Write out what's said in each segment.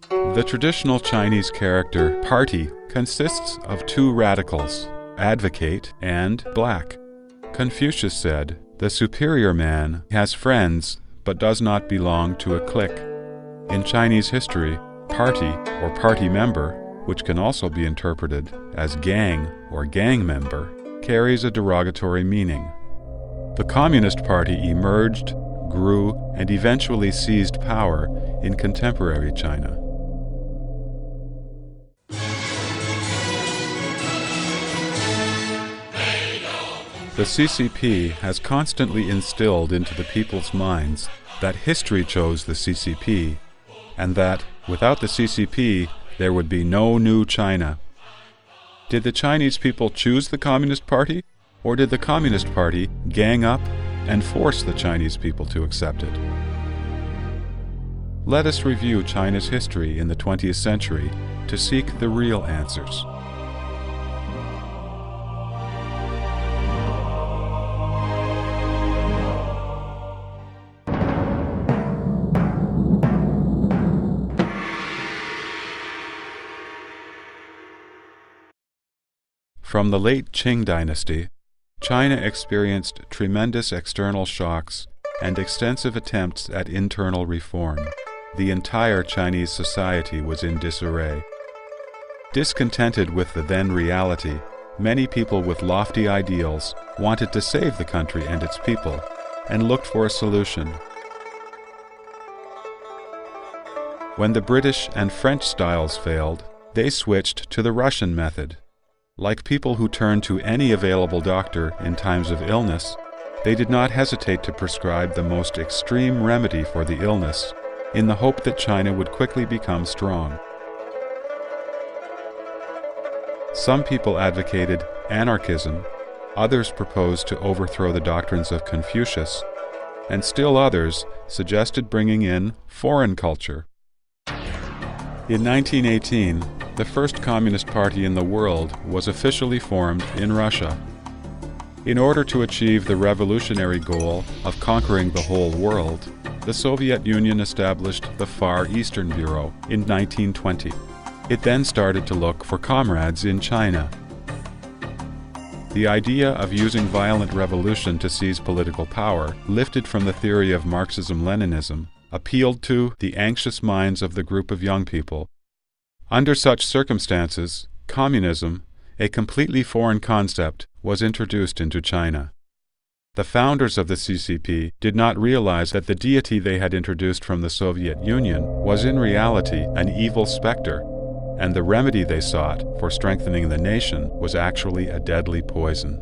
The traditional Chinese character party consists of two radicals, advocate and black. Confucius said, "The superior man has friends but does not belong to a clique." In Chinese history, party or party member, which can also be interpreted as gang or gang member, carries a derogatory meaning. The Communist Party emerged, grew, and eventually seized power in contemporary China. The CCP has constantly instilled into the people's minds that history chose the CCP, and that, without the CCP, there would be no new China. Did the Chinese people choose the Communist Party, or did the Communist Party gang up and force the Chinese people to accept it? Let us review China's history in the 20th century to seek the real answers. From the late Qing dynasty, China experienced tremendous external shocks and extensive attempts at internal reform. The entire Chinese society was in disarray. Discontented with the then reality, many people with lofty ideals wanted to save the country and its people, and looked for a solution. When the British and French styles failed, they switched to the Russian method. Like people who turn to any available doctor in times of illness, they did not hesitate to prescribe the most extreme remedy for the illness, in the hope that China would quickly become strong. Some people advocated anarchism, others proposed to overthrow the doctrines of Confucius, and still others suggested bringing in foreign culture. In 1918, the first Communist Party in the world was officially formed in Russia. In order to achieve the revolutionary goal of conquering the whole world, the Soviet Union established the Far Eastern Bureau in 1920. It then started to look for comrades in China. The idea of using violent revolution to seize political power, lifted from the theory of Marxism-Leninism, appealed to the anxious minds of the group of young people. Under such circumstances, communism, a completely foreign concept, was introduced into China. The founders of the CCP did not realize that the deity they had introduced from the Soviet Union was in reality an evil specter, and the remedy they sought for strengthening the nation was actually a deadly poison.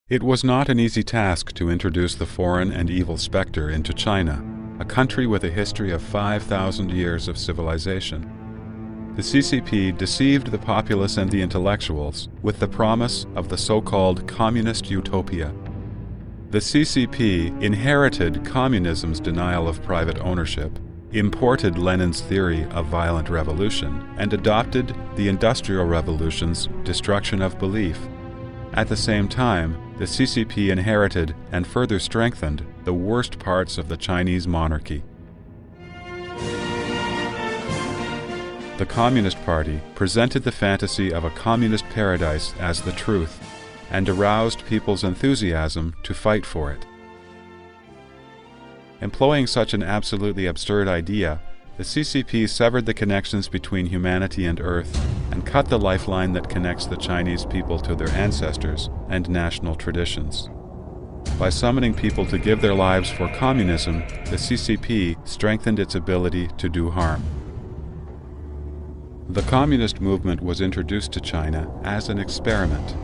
It was not an easy task to introduce the foreign and evil specter into China, a country with a history of 5,000 years of civilization. The CCP deceived the populace and the intellectuals with the promise of the so-called communist utopia. The CCP inherited communism's denial of private ownership, imported Lenin's theory of violent revolution, and adopted the Industrial Revolution's destruction of belief. At the same time, the CCP inherited and further strengthened the worst parts of the Chinese monarchy. The Communist Party presented the fantasy of a communist paradise as the truth, and aroused people's enthusiasm to fight for it. Employing such an absolutely absurd idea, the CCP severed the connections between humanity and Earth and cut the lifeline that connects the Chinese people to their ancestors and national traditions. By summoning people to give their lives for communism, the CCP strengthened its ability to do harm. The communist movement was introduced to China as an experiment.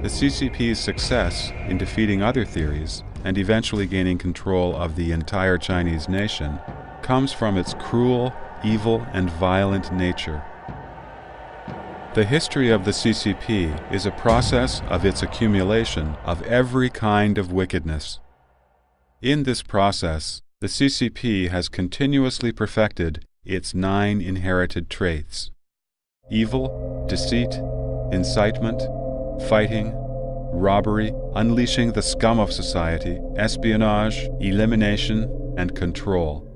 The CCP's success in defeating other theories and eventually gaining control of the entire Chinese nation comes from its cruel, evil, and violent nature. The history of the CCP is a process of its accumulation of every kind of wickedness. In this process, the CCP has continuously perfected its 9 inherited traits: evil, deceit, incitement, fighting, robbery, unleashing the scum of society, espionage, elimination, and control.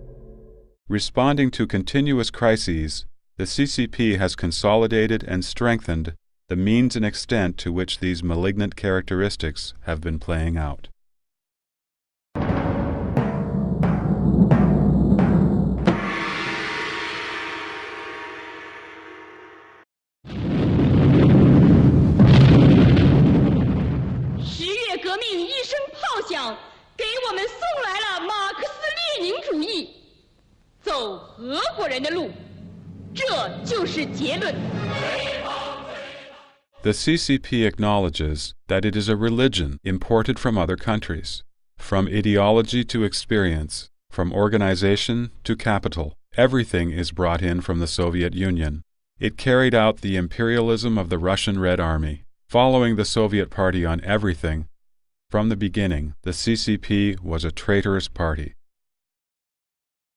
Responding to continuous crises, the CCP has consolidated and strengthened the means and extent to which these malignant characteristics have been playing out. The CCP acknowledges that it is a religion imported from other countries. From ideology to experience, from organization to capital, everything is brought in from the Soviet Union. It carried out the imperialism of the Russian Red Army, following the Soviet Party on everything. From the beginning, the CCP was a traitorous party.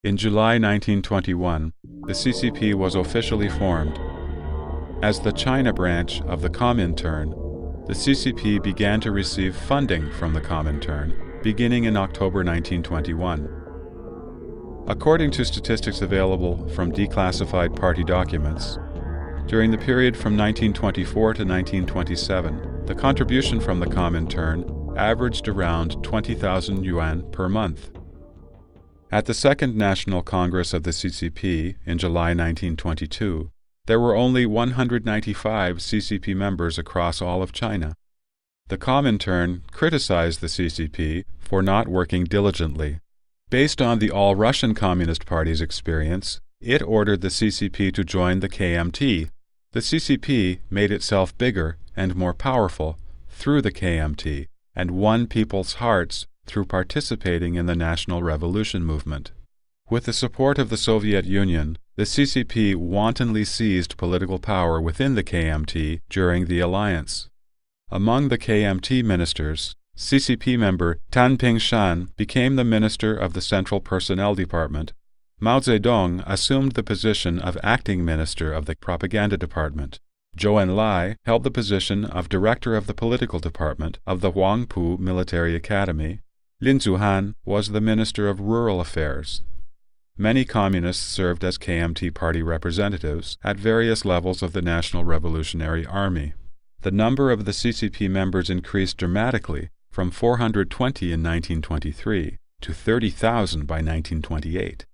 In July 1921, the CCP was officially formed. As the China branch of the Comintern, the CCP began to receive funding from the Comintern, beginning in October 1921. According to statistics available from declassified party documents, during the period from 1924 to 1927, the contribution from the Comintern averaged around 20,000 yuan per month. At the Second National Congress of the CCP in July 1922, there were only 195 CCP members across all of China. The Comintern criticized the CCP for not working diligently. Based on the All-Russian Communist Party's experience, it ordered the CCP to join the KMT. The CCP made itself bigger and more powerful through the KMT and won people's hearts through participating in the National Revolution movement. With the support of the Soviet Union, the CCP wantonly seized political power within the KMT during the alliance. Among the KMT ministers, CCP member Tan Pingshan became the minister of the Central Personnel Department. Mao Zedong assumed the position of acting minister of the Propaganda Department. Zhou Enlai held the position of director of the political department of the Huangpu Military Academy. Lin Zuhan was the minister of rural affairs. Many communists served as KMT party representatives at various levels of the National Revolutionary Army. The number of the CCP members increased dramatically from 420 in 1923 to 30,000 by 1928.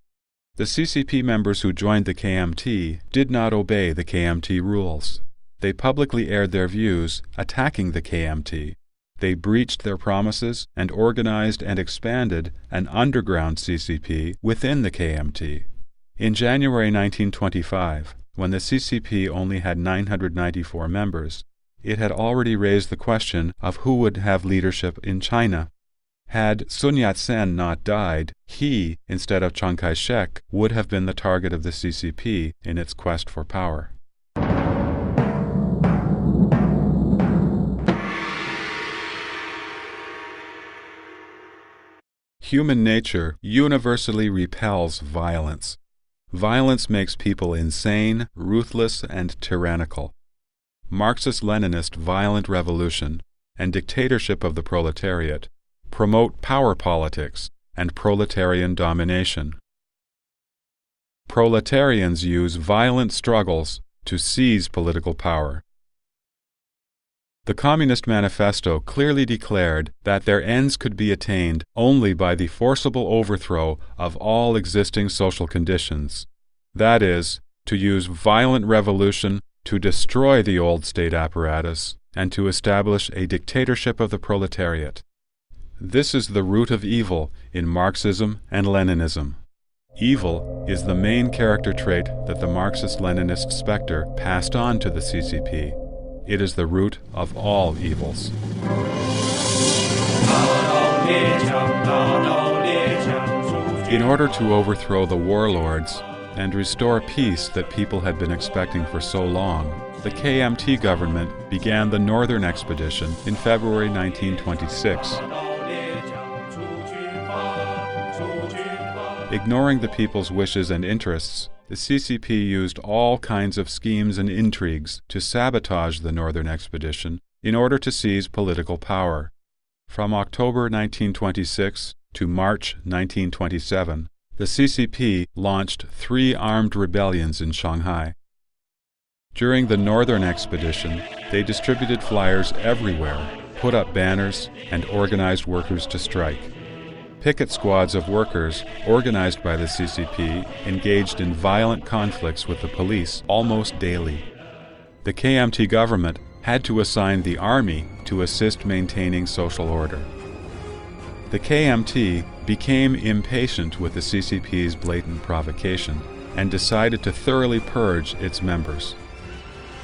The CCP members who joined the KMT did not obey the KMT rules. They publicly aired their views, attacking the KMT. They breached their promises and organized and expanded an underground CCP within the KMT. In January 1925, when the CCP only had 994 members, it had already raised the question of who would have leadership in China. Had Sun Yat-sen not died, he, instead of Chiang Kai-shek, would have been the target of the CCP in its quest for power. Human nature universally repels violence. Violence makes people insane, ruthless, and tyrannical. Marxist-Leninist violent revolution and dictatorship of the proletariat promote power politics and proletarian domination. Proletarians use violent struggles to seize political power. The Communist Manifesto clearly declared that their ends could be attained only by the forcible overthrow of all existing social conditions. That is, to use violent revolution to destroy the old state apparatus and to establish a dictatorship of the proletariat. This is the root of evil in Marxism and Leninism. Evil is the main character trait that the Marxist-Leninist spectre passed on to the CCP. It is the root of all evils. In order to overthrow the warlords and restore peace that people had been expecting for so long, the KMT government began the Northern Expedition in February 1926. Ignoring the people's wishes and interests, the CCP used all kinds of schemes and intrigues to sabotage the Northern Expedition in order to seize political power. From October 1926 to March 1927, the CCP launched 3 armed rebellions in Shanghai. During the Northern Expedition, they distributed flyers everywhere, put up banners, and organized workers to strike. Picket squads of workers, organized by the CCP, engaged in violent conflicts with the police almost daily. The KMT government had to assign the army to assist maintaining social order. The KMT became impatient with the CCP's blatant provocation and decided to thoroughly purge its members.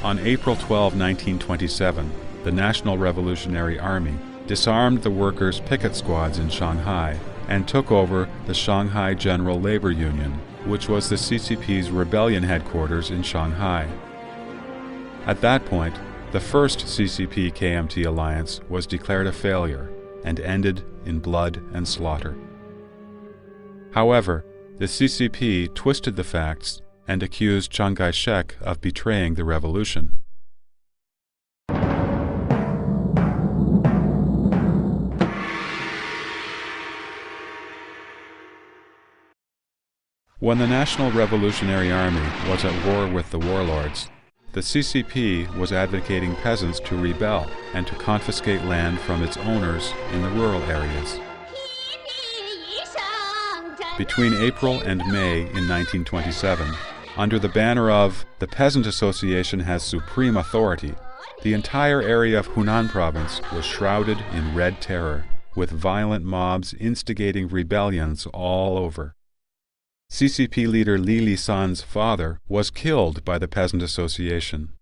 On April 12, 1927, the National Revolutionary Army disarmed the workers' picket squads in Shanghai and took over the Shanghai General Labor Union, which was the CCP's rebellion headquarters in Shanghai. At that point, the first CCP-KMT alliance was declared a failure and ended in blood and slaughter. However, the CCP twisted the facts and accused Chiang Kai-shek of betraying the revolution. When the National Revolutionary Army was at war with the warlords, the CCP was advocating peasants to rebel and to confiscate land from its owners in the rural areas. Between April and May in 1927, under the banner of "The Peasant Association has supreme authority," the entire area of Hunan province was shrouded in red terror, with violent mobs instigating rebellions all over. CCP leader Li Lisan's father was killed by the Peasant Association.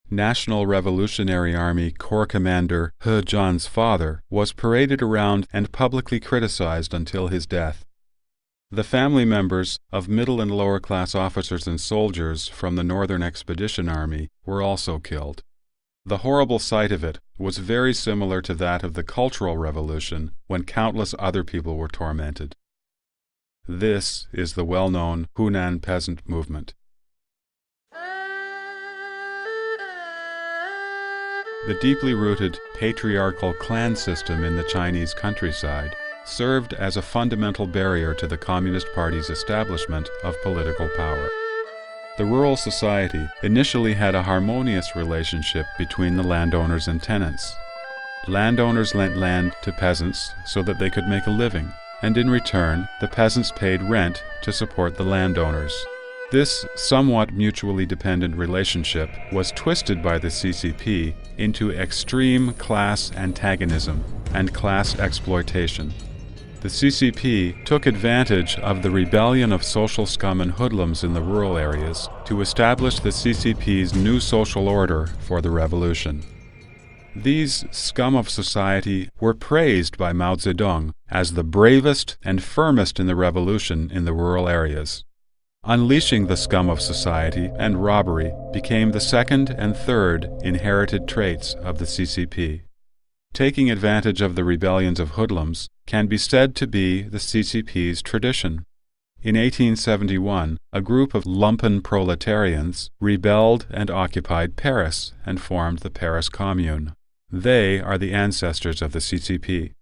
National Revolutionary Army Corps Commander He Zhan's father was paraded around and publicly criticized until his death. The family members of middle and lower class officers and soldiers from the Northern Expedition Army were also killed. The horrible sight of it was very similar to that of the Cultural Revolution, when countless other people were tormented. This is the well-known Hunan peasant movement. The deeply rooted patriarchal clan system in the Chinese countryside served as a fundamental barrier to the Communist Party's establishment of political power. The rural society initially had a harmonious relationship between the landowners and tenants. Landowners lent land to peasants so that they could make a living, and in return, the peasants paid rent to support the landowners. This somewhat mutually dependent relationship was twisted by the CCP into extreme class antagonism and class exploitation. The CCP took advantage of the rebellion of social scum and hoodlums in the rural areas to establish the CCP's new social order for the revolution. These scum of society were praised by Mao Zedong as the bravest and firmest in the revolution in the rural areas. Unleashing the scum of society and robbery became the second and third inherited traits of the CCP. Taking advantage of the rebellions of hoodlums can be said to be the CCP's tradition. In 1871, a group of lumpen proletarians rebelled and occupied Paris and formed the Paris Commune. They are the ancestors of the CCP.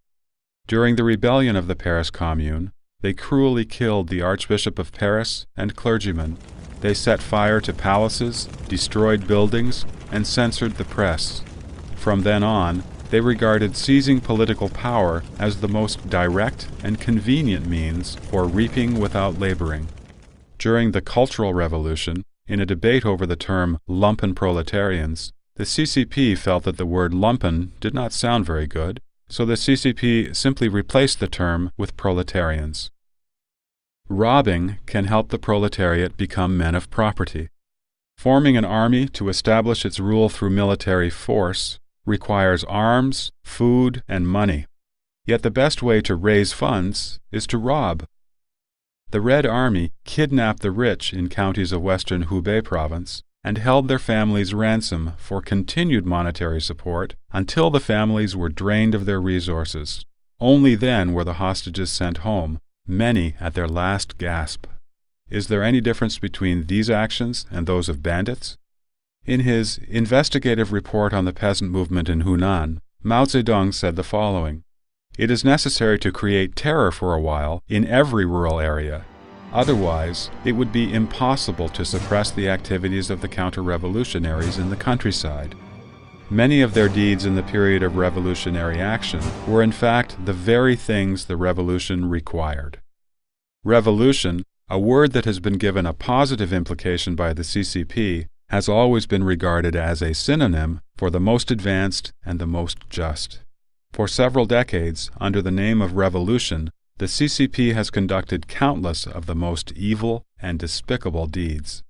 During the rebellion of the Paris Commune, they cruelly killed the Archbishop of Paris and clergymen. They set fire to palaces, destroyed buildings, and censored the press. From then on, they regarded seizing political power as the most direct and convenient means for reaping without laboring. During the Cultural Revolution, in a debate over the term lumpen proletarians, the CCP felt that the word lumpen did not sound very good, so the CCP simply replaced the term with proletarians. Robbing can help the proletariat become men of property. Forming an army to establish its rule through military force requires arms, food, and money. Yet the best way to raise funds is to rob. The Red Army kidnapped the rich in counties of western Hubei province and held their families ransom for continued monetary support until the families were drained of their resources. Only then were the hostages sent home, many at their last gasp. Is there any difference between these actions and those of bandits? In his investigative report on the peasant movement in Hunan, Mao Zedong said the following: "It is necessary to create terror for a while in every rural area. Otherwise, it would be impossible to suppress the activities of the counter-revolutionaries in the countryside. Many of their deeds in the period of revolutionary action were in fact the very things the revolution required." Revolution, a word that has been given a positive implication by the CCP, has always been regarded as a synonym for the most advanced and the most just. For several decades, under the name of revolution, the CCP has conducted countless of the most evil and despicable deeds.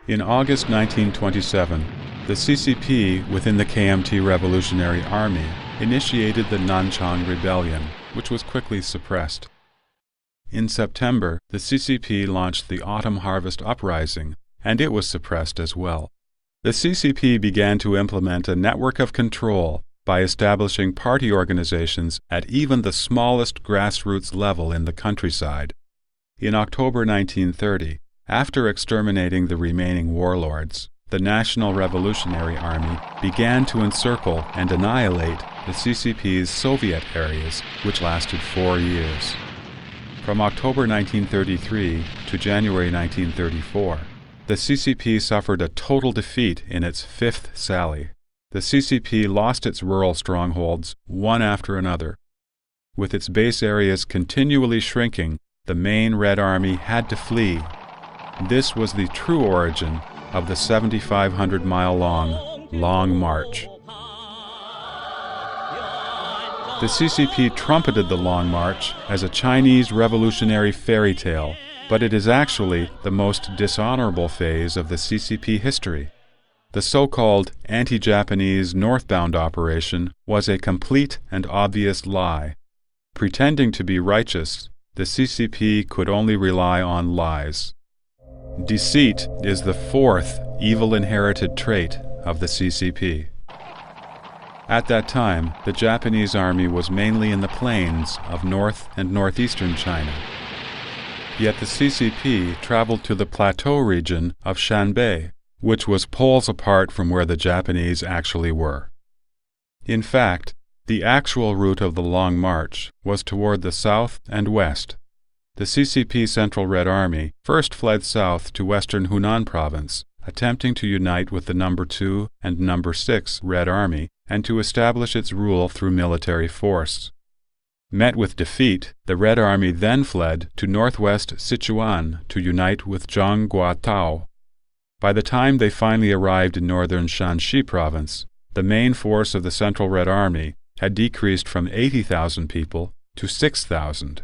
In August 1927, the CCP within the KMT Revolutionary Army initiated the Nanchang Rebellion, which was quickly suppressed. In September, the CCP launched the Autumn Harvest Uprising, and it was suppressed as well. The CCP began to implement a network of control by establishing party organizations at even the smallest grassroots level in the countryside. In October 1930, after exterminating the remaining warlords, the National Revolutionary Army began to encircle and annihilate the CCP's Soviet areas, which lasted 4 years. From October 1933 to January 1934, the CCP suffered a total defeat in its fifth sally. The CCP lost its rural strongholds one after another. With its base areas continually shrinking, the main Red Army had to flee. This was the true origin of the 7,500-mile-long Long March. The CCP trumpeted the Long March as a Chinese revolutionary fairy tale, but it is actually the most dishonorable phase of the CCP history. The so-called anti-Japanese northbound operation was a complete and obvious lie. Pretending to be righteous, the CCP could only rely on lies. Deceit is the fourth evil inherited trait of the CCP. At that time, the Japanese army was mainly in the plains of north and northeastern China. Yet the CCP traveled to the plateau region of Shanbei, which was poles apart from where the Japanese actually were. In fact, the actual route of the Long March was toward the south and west. The CCP Central Red Army first fled south to western Hunan province, attempting to unite with the No. 2 and No. 6 Red Army and to establish its rule through military force. Met with defeat, the Red Army then fled to northwest Sichuan to unite with Zhang Guotao. By the time they finally arrived in northern Shanxi province, the main force of the Central Red Army had decreased from 80,000 people to 6,000.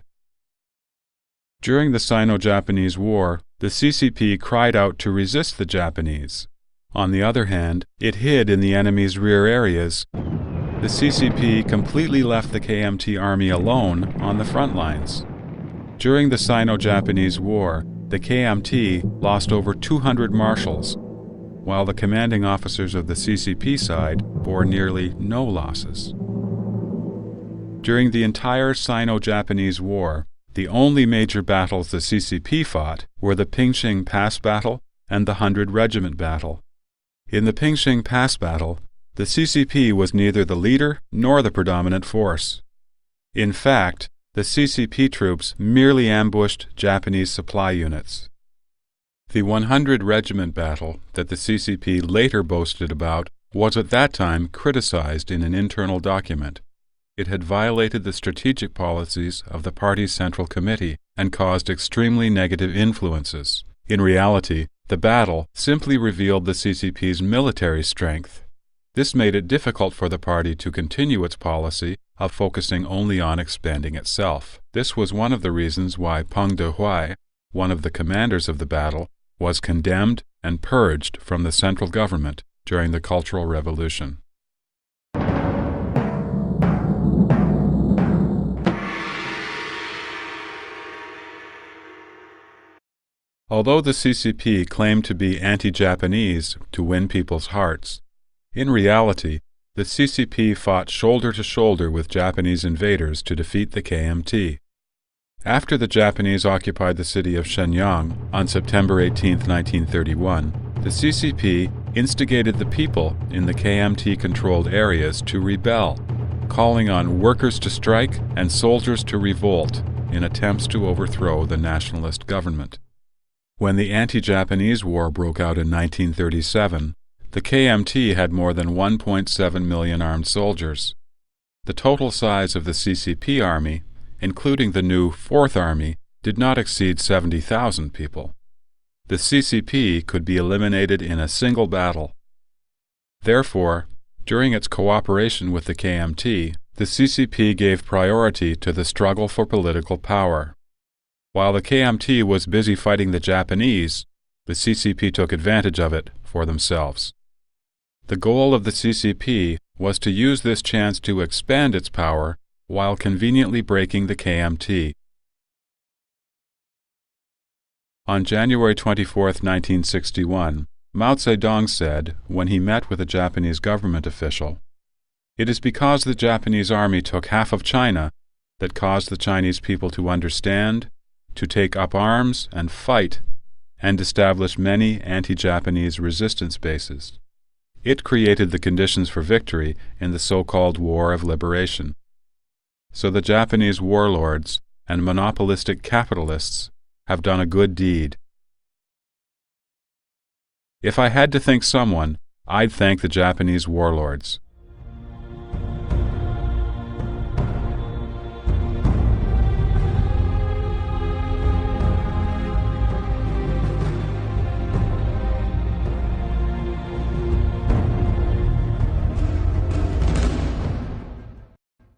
During the Sino-Japanese War, the CCP cried out to resist the Japanese. On the other hand, it hid in the enemy's rear areas. The CCP completely left the KMT army alone on the front lines. During the Sino-Japanese War, the KMT lost over 200 marshals, while the commanding officers of the CCP side bore nearly no losses. During the entire Sino-Japanese War, the only major battles the CCP fought were the Pingxing Pass Battle and the 100 Regiment Battle. In the Pingxing Pass Battle, the CCP was neither the leader nor the predominant force. In fact, the CCP troops merely ambushed Japanese supply units. The 100 Regiment Battle that the CCP later boasted about was at that time criticized in an internal document. It had violated the strategic policies of the party's Central Committee and caused extremely negative influences. In reality, the battle simply revealed the CCP's military strength. This made it difficult for the party to continue its policy of focusing only on expanding itself. This was one of the reasons why Peng Dehuai, one of the commanders of the battle, was condemned and purged from the central government during the Cultural Revolution. Although the CCP claimed to be anti-Japanese to win people's hearts, in reality, the CCP fought shoulder to shoulder with Japanese invaders to defeat the KMT. After the Japanese occupied the city of Shenyang on September 18, 1931, the CCP instigated the people in the KMT-controlled areas to rebel, calling on workers to strike and soldiers to revolt in attempts to overthrow the nationalist government. When the anti-Japanese war broke out in 1937, the KMT had more than 1.7 million armed soldiers. The total size of the CCP army, including the new Fourth Army, did not exceed 70,000 people. The CCP could be eliminated in a single battle. Therefore, during its cooperation with the KMT, the CCP gave priority to the struggle for political power. While the KMT was busy fighting the Japanese, the CCP took advantage of it for themselves. The goal of the CCP was to use this chance to expand its power while conveniently breaking the KMT. On January 24, 1961, Mao Zedong said, when he met with a Japanese government official, "It is because the Japanese army took half of China that caused the Chinese people to understand, to take up arms and fight, and establish many anti-Japanese resistance bases. It created the conditions for victory in the so-called War of Liberation. So the Japanese warlords and monopolistic capitalists have done a good deed. If I had to thank someone, I'd thank the Japanese warlords."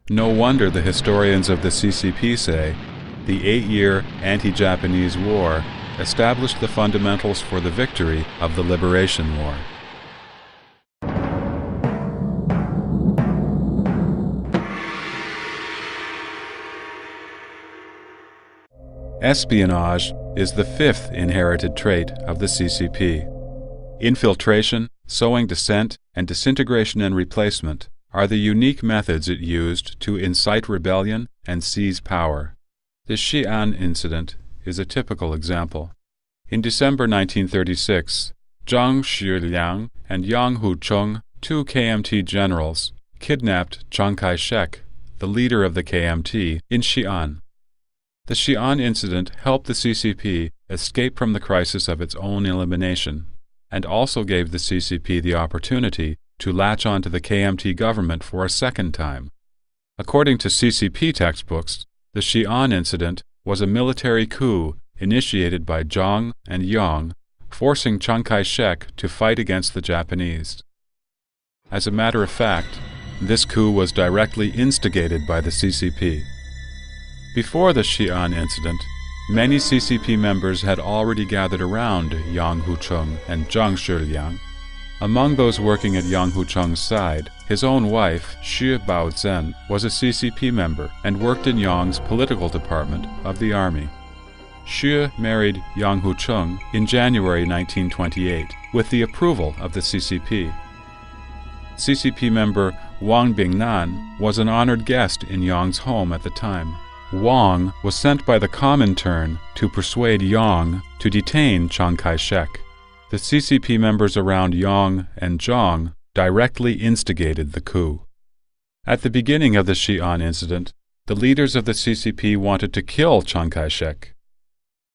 No wonder the historians of the CCP say the 8-year anti-Japanese war established the fundamentals for the victory of the Liberation War. Espionage is the fifth inherited trait of the CCP. Infiltration, sowing dissent, and disintegration and replacement are the unique methods it used to incite rebellion and seize power. The Xi'an incident is a typical example. In December 1936, Zhang Shiliang and Yang Hucheng, two KMT generals, kidnapped Chiang Kai-shek, the leader of the KMT, in Xi'an. The Xi'an incident helped the CCP escape from the crisis of its own elimination, and also gave the CCP the opportunity to latch onto the KMT government for a second time. According to CCP textbooks, the Xi'an incident was a military coup initiated by Zhang and Yang, forcing Chiang Kai-shek to fight against the Japanese. As a matter of fact, this coup was directly instigated by the CCP. Before the Xi'an incident, many CCP members had already gathered around Yang Hucheng and Zhang Shiliang. Among those working at Yang Hucheng's side, his own wife, Xu Baozhen, was a CCP member and worked in Yang's political department of the army. Xu married Yang Hucheng in January 1928 with the approval of the CCP. CCP member Wang Bingnan was an honored guest in Yang's home at the time. Wang was sent by the Comintern to persuade Yang to detain Chiang Kai-shek. The CCP members around Yang and Zhang directly instigated the coup. At the beginning of the Xi'an incident, the leaders of the CCP wanted to kill Chiang Kai-shek.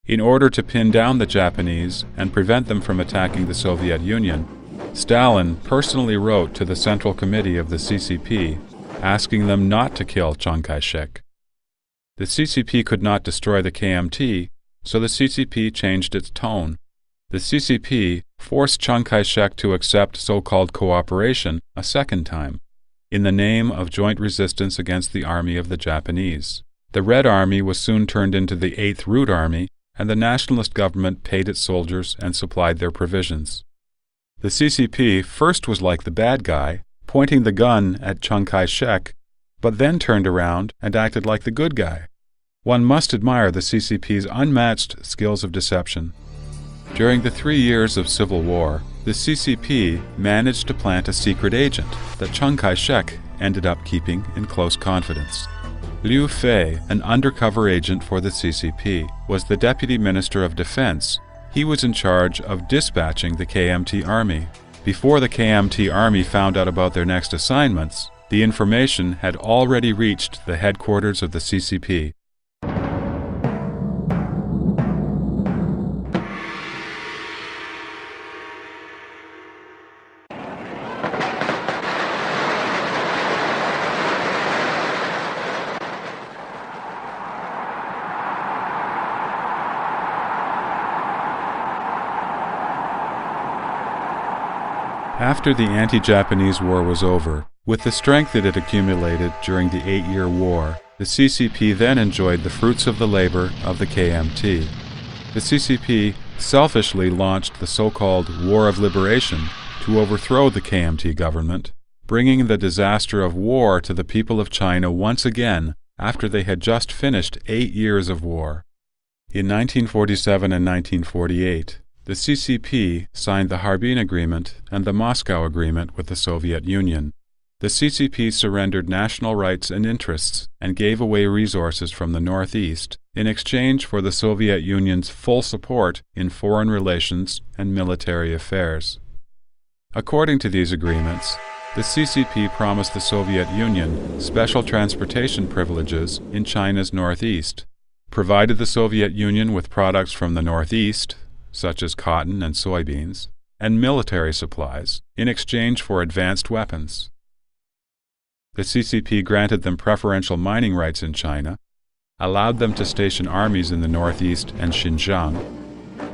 In order to pin down the Japanese and prevent them from attacking the Soviet Union, Stalin personally wrote to the Central Committee of the CCP, asking them not to kill Chiang Kai-shek. The CCP could not destroy the KMT, so the CCP changed its tone. The CCP forced Chiang Kai-shek to accept so-called cooperation a second time, in the name of joint resistance against the army of the Japanese. The Red Army was soon turned into the 8th Root Army, and the nationalist government paid its soldiers and supplied their provisions. The CCP first was like the bad guy, pointing the gun at Chiang Kai-shek, but then turned around and acted like the good guy. One must admire the CCP's unmatched skills of deception. During the 3 years of civil war, the CCP managed to plant a secret agent that Chiang Kai-shek ended up keeping in close confidence. Liu Fei, an undercover agent for the CCP, was the Deputy Minister of Defense. He was in charge of dispatching the KMT army. Before the KMT army found out about their next assignments, the information had already reached the headquarters of the CCP. After the anti-Japanese war was over, with the strength it had accumulated during the 8-year war, the CCP then enjoyed the fruits of the labor of the KMT. The CCP selfishly launched the so-called War of Liberation to overthrow the KMT government, bringing the disaster of war to the people of China once again after they had just finished 8 years of war. In 1947 and 1948, the CCP signed the Harbin Agreement and the Moscow Agreement with the Soviet Union. The CCP surrendered national rights and interests and gave away resources from the Northeast in exchange for the Soviet Union's full support in foreign relations and military affairs. According to these agreements, the CCP promised the Soviet Union special transportation privileges in China's Northeast, provided the Soviet Union with products from the Northeast, such as cotton and soybeans, and military supplies in exchange for advanced weapons. The CCP granted them preferential mining rights in China, allowed them to station armies in the Northeast and Xinjiang,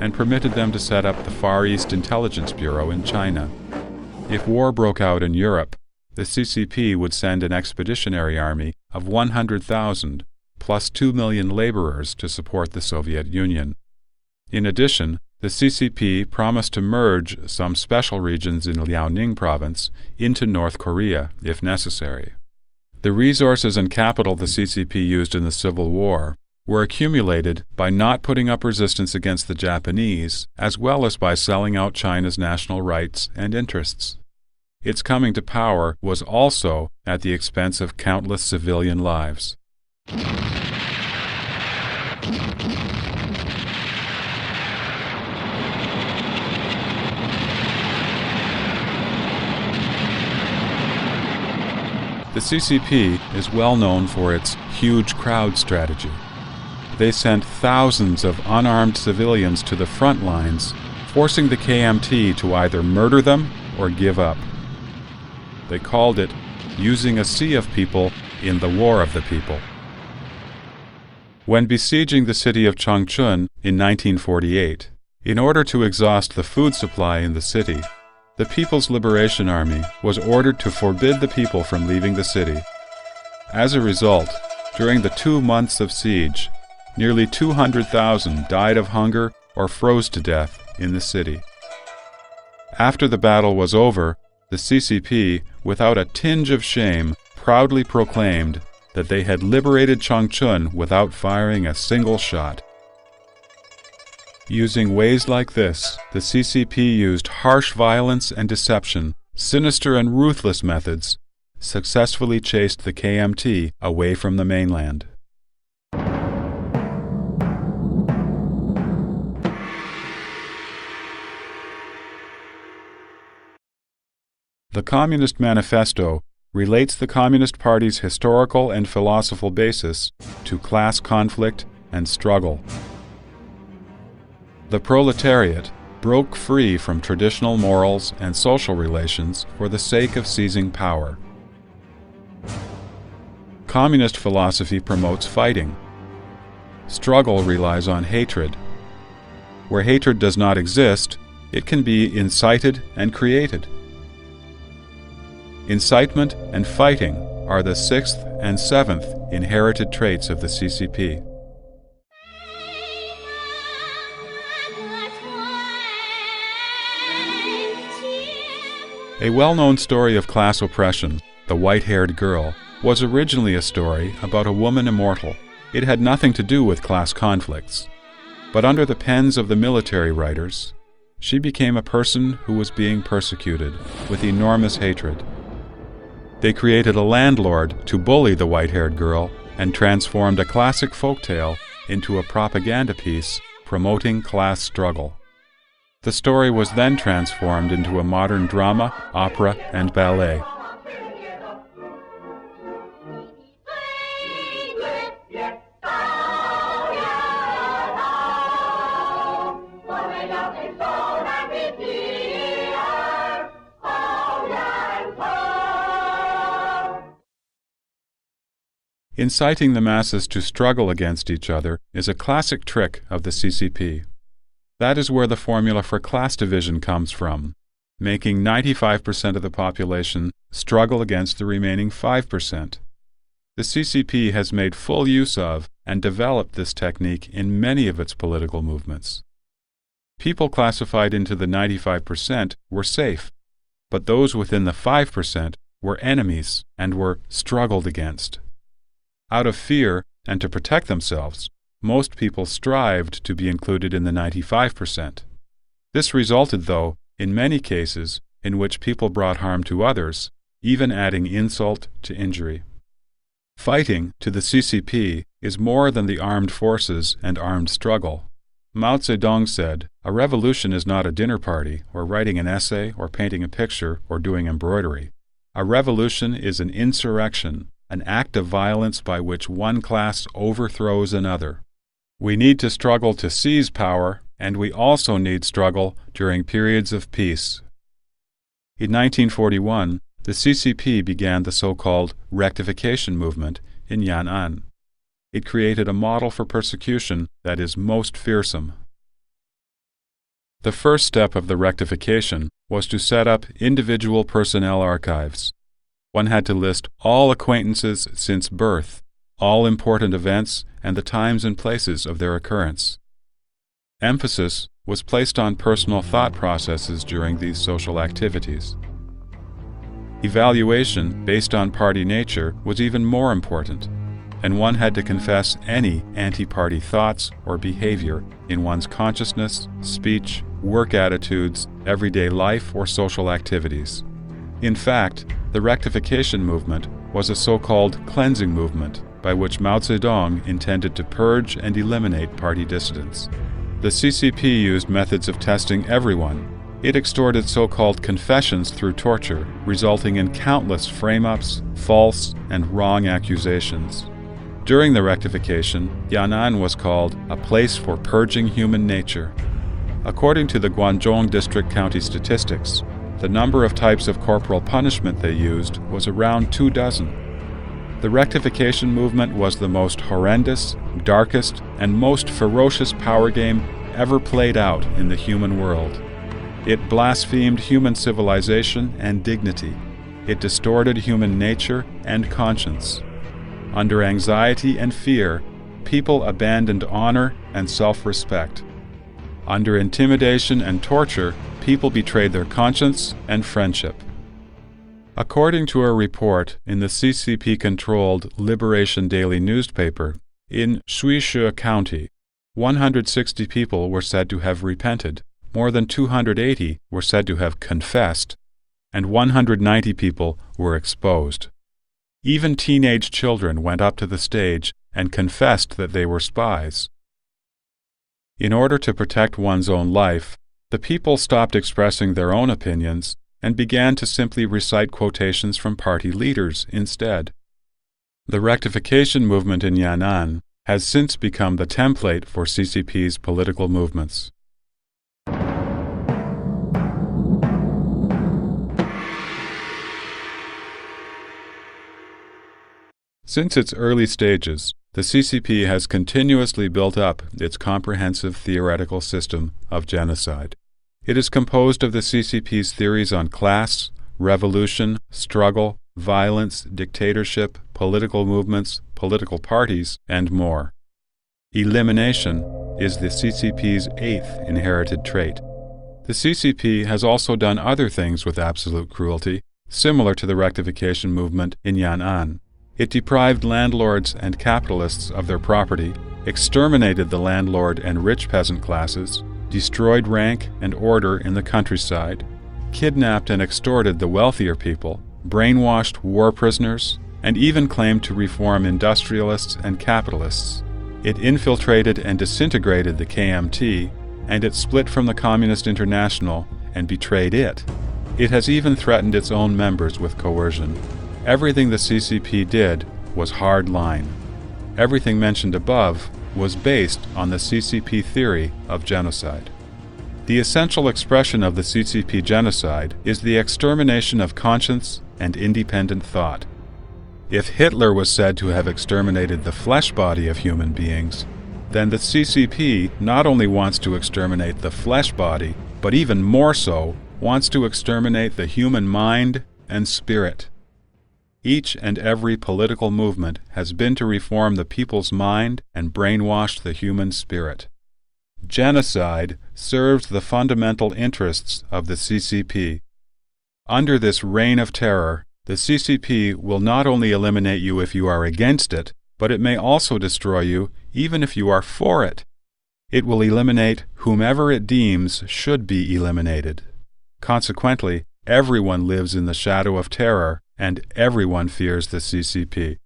and permitted them to set up the Far East Intelligence Bureau in China. If war broke out in Europe, the CCP would send an expeditionary army of 100,000 plus 2 million laborers to support the Soviet Union. In addition, the CCP promised to merge some special regions in Liaoning province into North Korea, if necessary. The resources and capital the CCP used in the Civil War were accumulated by not putting up resistance against the Japanese, as well as by selling out China's national rights and interests. Its coming to power was also at the expense of countless civilian lives. The CCP is well known for its huge crowd strategy. They sent thousands of unarmed civilians to the front lines, forcing the KMT to either murder them or give up. They called it using a sea of people in the war of the people. When besieging the city of Changchun in 1948, in order to exhaust the food supply in the city, the People's Liberation Army was ordered to forbid the people from leaving the city. As a result, during the 2 months of siege, nearly 200,000 died of hunger or froze to death in the city. After the battle was over, the CCP, without a tinge of shame, proudly proclaimed that they had liberated Changchun without firing a single shot. Using ways like this, the CCP used harsh violence and deception, sinister and ruthless methods, successfully chased the KMT away from the mainland. The Communist Manifesto relates the Communist Party's historical and philosophical basis to class conflict and struggle. The proletariat broke free from traditional morals and social relations for the sake of seizing power. Communist philosophy promotes fighting. Struggle relies on hatred. Where hatred does not exist, it can be incited and created. Incitement and fighting are the 6th and 7th inherited traits of the CCP. A well-known story of class oppression, The White-Haired Girl, was originally a story about a woman immortal. It had nothing to do with class conflicts. But under the pens of the military writers, she became a person who was being persecuted with enormous hatred. They created a landlord to bully the white-haired girl and transformed a classic folktale into a propaganda piece promoting class struggle. The story was then transformed into a modern drama, opera, and ballet. Inciting the masses to struggle against each other is a classic trick of the CCP. That is where the formula for class division comes from, making 95% of the population struggle against the remaining 5%. The CCP has made full use of and developed this technique in many of its political movements. People classified into the 95% were safe, but those within the 5% were enemies and were struggled against. Out of fear and to protect themselves, most people strived to be included in the 95%. This resulted, though, in many cases in which people brought harm to others, even adding insult to injury. Fighting, to the CCP, is more than the armed forces and armed struggle. Mao Zedong said, "A revolution is not a dinner party, or writing an essay, or painting a picture, or doing embroidery. A revolution is an insurrection, an act of violence by which one class overthrows another." We need to struggle to seize power, and we also need struggle during periods of peace. In 1941, the CCP began the so-called rectification movement in Yan'an. It created a model for persecution that is most fearsome. The first step of the rectification was to set up individual personnel archives. One had to list all acquaintances since birth, all important events, and the times and places of their occurrence. Emphasis was placed on personal thought processes during these social activities. Evaluation based on party nature was even more important, and one had to confess any anti-party thoughts or behavior in one's consciousness, speech, work attitudes, everyday life, or social activities. In fact, the rectification movement was a so-called cleansing movement by which Mao Zedong intended to purge and eliminate party dissidents. The CCP used methods of testing everyone. It extorted so-called confessions through torture, resulting in countless frame-ups, false, and wrong accusations. During the rectification, Yan'an was called a place for purging human nature. According to the Guangdong District County statistics, the number of types of corporal punishment they used was around 24. The rectification movement was the most horrendous, darkest, and most ferocious power game ever played out in the human world. It blasphemed human civilization and dignity. It distorted human nature and conscience. Under anxiety and fear, people abandoned honor and self-respect. Under intimidation and torture, people betrayed their conscience and friendship. According to a report in the CCP-controlled Liberation Daily newspaper, in Shuishe County, 160 people were said to have repented, more than 280 were said to have confessed, and 190 people were exposed. Even teenage children went up to the stage and confessed that they were spies. In order to protect one's own life, the people stopped expressing their own opinions and began to simply recite quotations from party leaders instead. The rectification movement in Yan'an has since become the template for CCP's political movements. Since its early stages, the CCP has continuously built up its comprehensive theoretical system of genocide. It is composed of the CCP's theories on class, revolution, struggle, violence, dictatorship, political movements, political parties, and more. Elimination is the CCP's eighth inherited trait. The CCP has also done other things with absolute cruelty, similar to the rectification movement in Yan'an. It deprived landlords and capitalists of their property, exterminated the landlord and rich peasant classes, destroyed rank and order in the countryside, kidnapped and extorted the wealthier people, brainwashed war prisoners, and even claimed to reform industrialists and capitalists. It infiltrated and disintegrated the KMT, and it split from the Communist International and betrayed it. It has even threatened its own members with coercion. Everything the CCP did was hard line. Everything mentioned above was based on the CCP theory of genocide. The essential expression of the CCP genocide is the extermination of conscience and independent thought. If Hitler was said to have exterminated the flesh body of human beings, then the CCP not only wants to exterminate the flesh body, but even more so, wants to exterminate the human mind and spirit. Each and every political movement has been to reform the people's mind and brainwash the human spirit. Genocide serves the fundamental interests of the CCP. Under this reign of terror, the CCP will not only eliminate you if you are against it, but it may also destroy you even if you are for it. It will eliminate whomever it deems should be eliminated. Consequently, everyone lives in the shadow of terror, and everyone fears the CCP.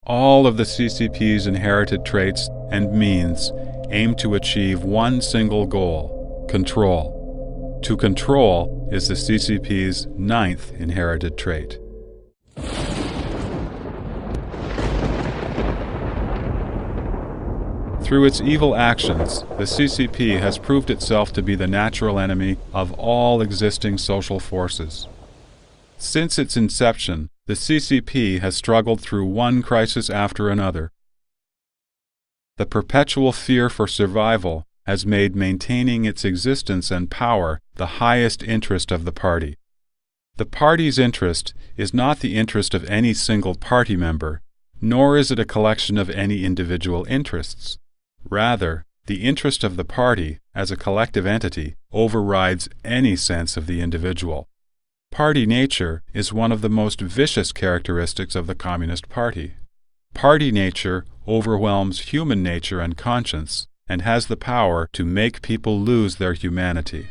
All of the CCP's inherited traits and means aim to achieve one single goal: control. To control is the CCP's 9th inherited trait. Through its evil actions, the CCP has proved itself to be the natural enemy of all existing social forces. Since its inception, the CCP has struggled through one crisis after another. The perpetual fear for survival has made maintaining its existence and power the highest interest of the party. The party's interest is not the interest of any single party member, nor is it a collection of any individual interests. Rather, the interest of the party, as a collective entity, overrides any sense of the individual. Party nature is one of the most vicious characteristics of the Communist Party. Party nature overwhelms human nature and conscience, and has the power to make people lose their humanity.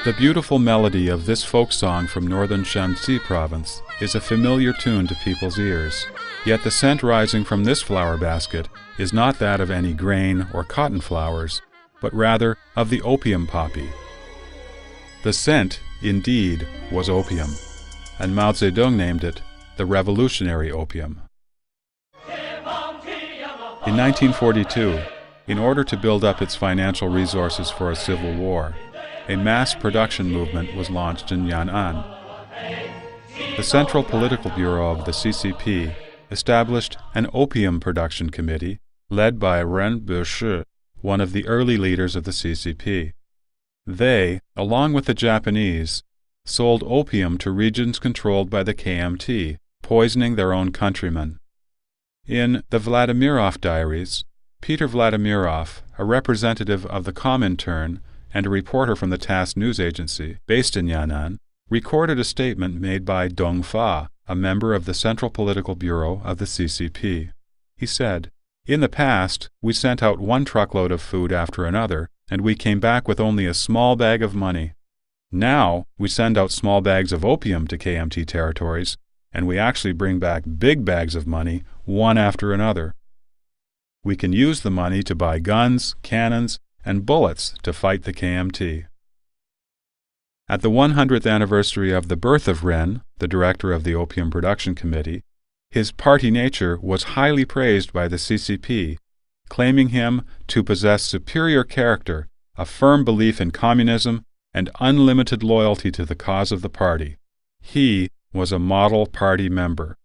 The beautiful melody of this folk song from northern Shanxi province is a familiar tune to people's ears, yet the scent rising from this flower basket is not that of any grain or cotton flowers, but rather of the opium poppy. The scent, indeed, was opium, and Mao Zedong named it the revolutionary opium. In 1942, in order to build up its financial resources for a civil war, a mass production movement was launched in Yan'an. The Central Political Bureau of the CCP established an opium production committee led by Ren Bushi, one of the early leaders of the CCP. They, along with the Japanese, sold opium to regions controlled by the KMT, poisoning their own countrymen. In the Vladimirov Diaries, Peter Vladimirov, a representative of the Comintern and a reporter from the TASS news agency, based in Yan'an, recorded a statement made by Dong Fa, a member of the Central Political Bureau of the CCP. He said, "In the past, we sent out one truckload of food after another, and we came back with only a small bag of money. Now, we send out small bags of opium to KMT territories, and we actually bring back big bags of money, one after another. We can use the money to buy guns, cannons, and bullets to fight the KMT." At the 100th anniversary of the birth of Ren, the director of the Opium Production Committee, his party nature was highly praised by the CCP, claiming him to possess superior character, a firm belief in communism, and unlimited loyalty to the cause of the party. He was a model party member.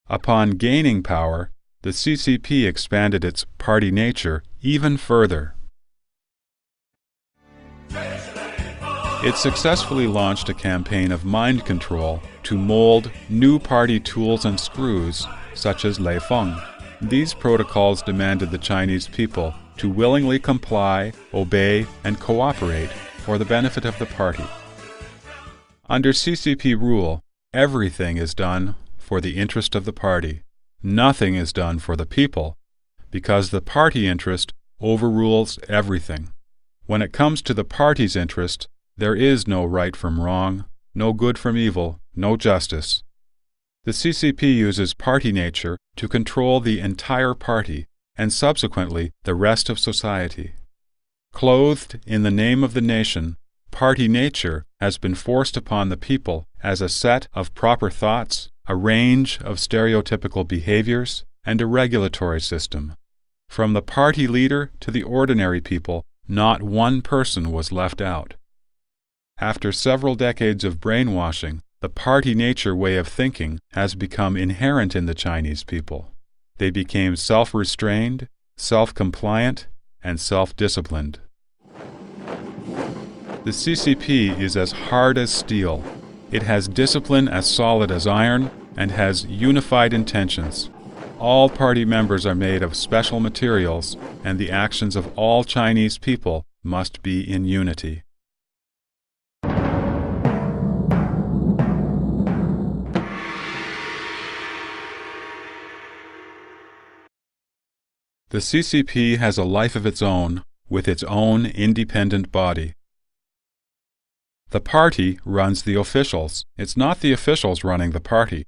Upon gaining power, the CCP expanded its party nature even further. It successfully launched a campaign of mind control to mold new party tools and screws, such as Lei Feng. These protocols demanded the Chinese people to willingly comply, obey, and cooperate for the benefit of the party. Under CCP rule, everything is done for the interest of the party. Nothing is done for the people, because the party interest overrules everything. When it comes to the party's interest, there is no right from wrong, no good from evil, no justice. The CCP uses party nature to control the entire party and subsequently the rest of society. Clothed in the name of the nation, party nature has been forced upon the people as a set of proper thoughts, a range of stereotypical behaviors, and a regulatory system. From the party leader to the ordinary people, not one person was left out. After several decades of brainwashing, the party nature way of thinking has become inherent in the Chinese people. They became self-restrained, self-compliant, and self-disciplined. The CCP is as hard as steel. It has discipline as solid as iron and has unified intentions. All party members are made of special materials, and the actions of all Chinese people must be in unity. The CCP has a life of its own, with its own independent body. The party runs the officials. It's not the officials running the party.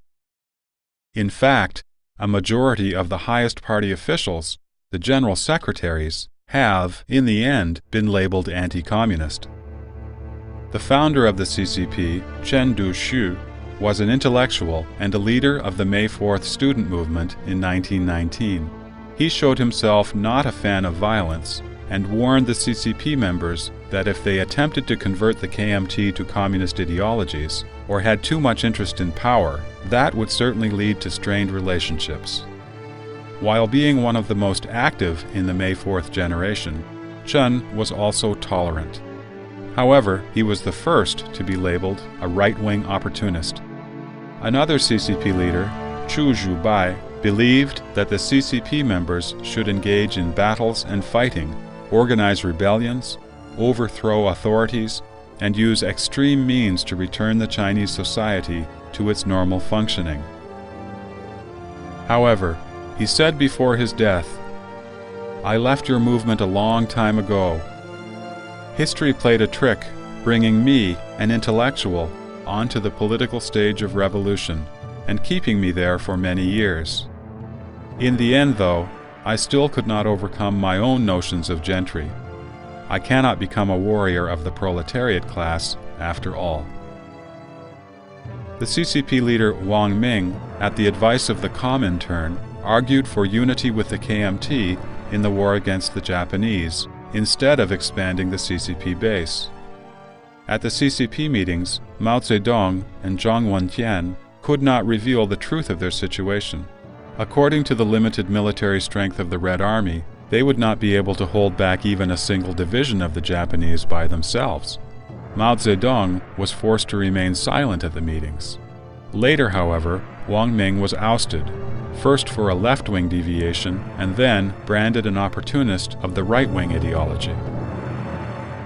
In fact, a majority of the highest party officials, the general secretaries, have, in the end, been labeled anti-communist. The founder of the CCP, Chen Du-shu, was an intellectual and a leader of the May 4th student movement in 1919. He showed himself not a fan of violence and warned the CCP members that if they attempted to convert the KMT to communist ideologies or had too much interest in power, that would certainly lead to strained relationships. While being one of the most active in the May 4th generation, Chen was also tolerant. However, he was the first to be labeled a right-wing opportunist. Another CCP leader, Chu Zhubai, believed that the CCP members should engage in battles and fighting, organize rebellions, overthrow authorities, and use extreme means to return the Chinese society to its normal functioning. However, he said before his death, "I left your movement a long time ago. History played a trick, bringing me, an intellectual, onto the political stage of revolution, and keeping me there for many years. In the end, though, I still could not overcome my own notions of gentry. I cannot become a warrior of the proletariat class, after all." The CCP leader Wang Ming, at the advice of the Comintern, argued for unity with the KMT in the war against the Japanese, instead of expanding the CCP base. At the CCP meetings, Mao Zedong and Zhang Wentian could not reveal the truth of their situation. According to the limited military strength of the Red Army, they would not be able to hold back even a single division of the Japanese by themselves. Mao Zedong was forced to remain silent at the meetings. Later, however, Wang Ming was ousted, first for a left-wing deviation and then branded an opportunist of the right-wing ideology.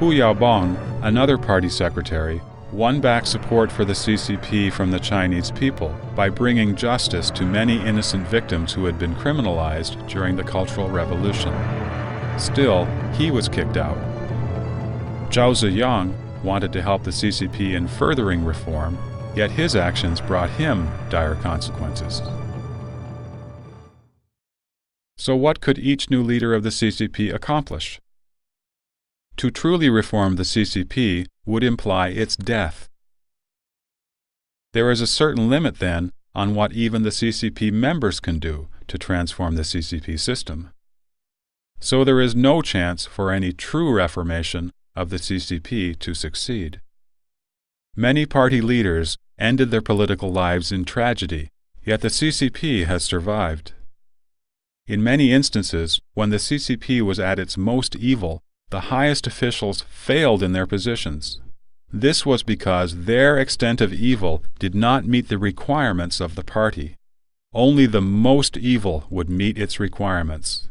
Hu Yaobang, another party secretary, won back support for the CCP from the Chinese people by bringing justice to many innocent victims who had been criminalized during the Cultural Revolution. Still, he was kicked out. Zhao Ziyang wanted to help the CCP in furthering reform, yet his actions brought him dire consequences. So what could each new leader of the CCP accomplish? To truly reform the CCP would imply its death. There is a certain limit, then, on what even the CCP members can do to transform the CCP system. So there is no chance for any true reformation of the CCP to succeed. Many party leaders ended their political lives in tragedy, yet the CCP has survived. In many instances, when the CCP was at its most evil, the highest officials failed in their positions. This was because their extent of evil did not meet the requirements of the party. Only the most evil would meet its requirements.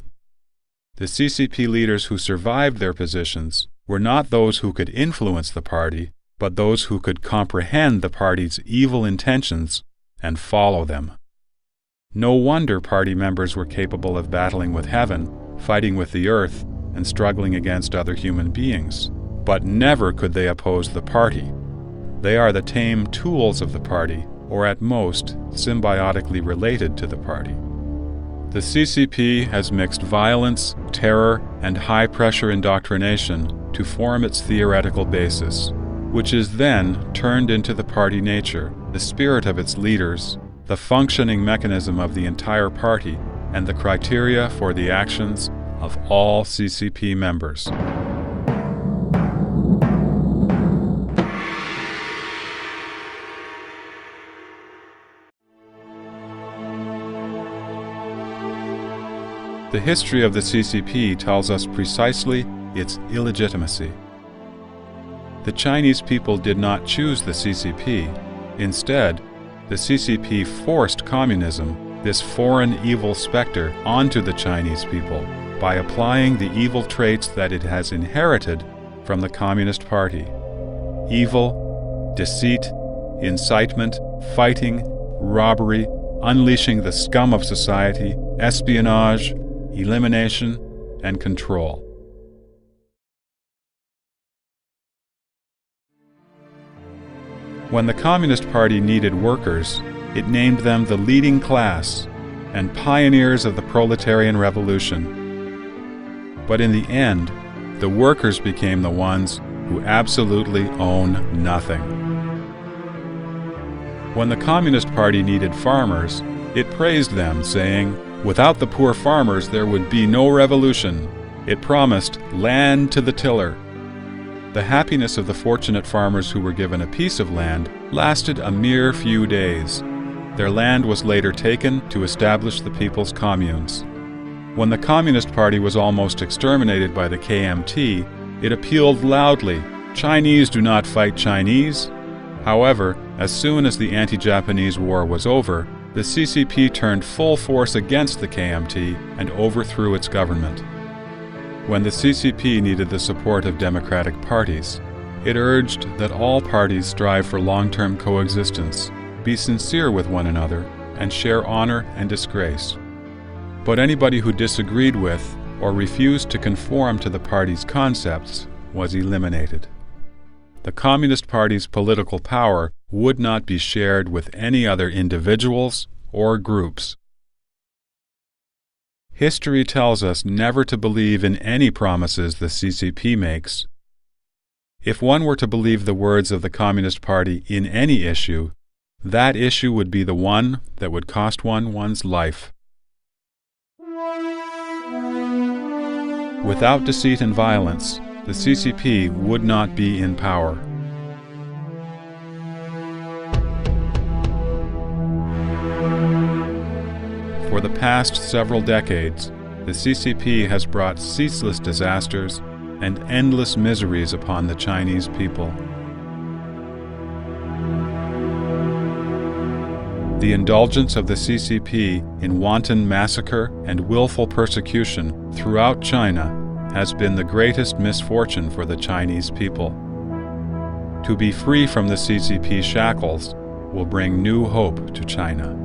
The CCP leaders who survived their positions were not those who could influence the party, but those who could comprehend the party's evil intentions and follow them. No wonder party members were capable of battling with heaven, fighting with the earth, and struggling against other human beings. But never could they oppose the party. They are the tame tools of the party, or at most, symbiotically related to the party. The CCP has mixed violence, terror, and high-pressure indoctrination to form its theoretical basis, which is then turned into the party nature, the spirit of its leaders, the functioning mechanism of the entire party, and the criteria for the actions of all CCP members. The history of the CCP tells us precisely its illegitimacy. The Chinese people did not choose the CCP. Instead, the CCP forced communism, this foreign evil specter, onto the Chinese people by applying the evil traits that it has inherited from the Communist Party. Evil, deceit, incitement, fighting, robbery, unleashing the scum of society, espionage, elimination, and control. When the Communist Party needed workers, it named them the leading class and pioneers of the proletarian revolution. But in the end, the workers became the ones who absolutely own nothing. When the Communist Party needed farmers, it praised them, saying, "Without the poor farmers there would be no revolution." It promised land to the tiller. The happiness of the fortunate farmers who were given a piece of land lasted a mere few days. Their land was later taken to establish the people's communes. When the Communist Party was almost exterminated by the KMT, it appealed loudly, "Chinese do not fight Chinese." However, as soon as the anti-Japanese war was over, the CCP turned full force against the KMT and overthrew its government. When the CCP needed the support of democratic parties, it urged that all parties strive for long-term coexistence, be sincere with one another, and share honor and disgrace. But anybody who disagreed with or refused to conform to the party's concepts was eliminated. The Communist Party's political power would not be shared with any other individuals or groups. History tells us never to believe in any promises the CCP makes. If one were to believe the words of the Communist Party in any issue, that issue would be the one that would cost one one's life. Without deceit and violence, the CCP would not be in power. For the past several decades, the CCP has brought ceaseless disasters and endless miseries upon the Chinese people. The indulgence of the CCP in wanton massacre and willful persecution throughout China has been the greatest misfortune for the Chinese people. To be free from the CCP shackles will bring new hope to China.